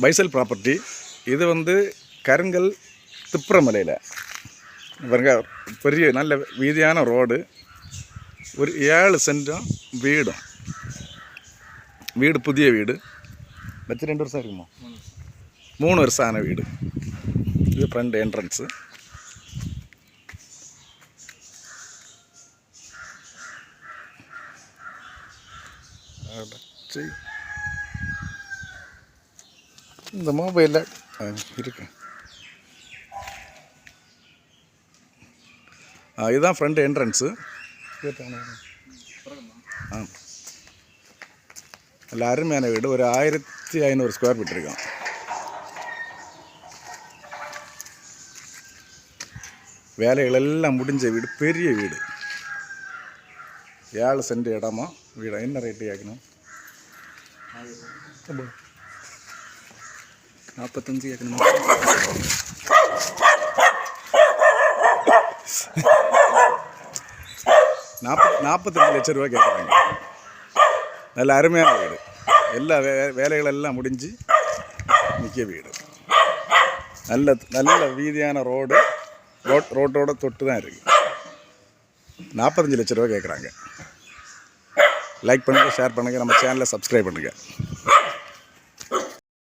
பைசல் property. இது வந்து கருங்கல் திப்புரமலையில் பாருங்க, பெரிய நல்ல வீதியான ரோடு. ஒரு 7 சென்டும் வீடும். வீடு புதிய வீடு வச்சு 2 வருஷம் இருக்குமா, 3 வருஷம் ஆன வீடு. இது ஃப்ரண்ட் என்ட்ரன்ஸு. இந்த மொபைலில் இருக்கு. இதுதான் ஃப்ரண்ட் என்ட்ரன்ஸு. நல்ல அருமையான வீடு. ஒரு 1500 ஸ்கொயர் ஃபீட் இருக்கும். வேலைகள் எல்லாம் முடிஞ்ச வீடு, பெரிய வீடு. 7 சென்ட் இடமா வீடா? என்ன ரேட்டு கேட்கணும்? 45 கேட்கணும். 45 லட்சம் ரூபா கேட்குறாங்க. நல்ல அருமையான வீடு. எல்லா வேலைகளெல்லாம் முடிஞ்சு நிற்க வீடு. நல்ல வீதியான ரோட்டோட தொட்டு தான் இருக்குது. 45 லட்ச ரூபா கேட்குறாங்க. லைக் பண்ணுங்கள், ஷேர் பண்ணுங்கள், நம்ம சேனலை சப்ஸ்கிரைப் பண்ணுங்கள்.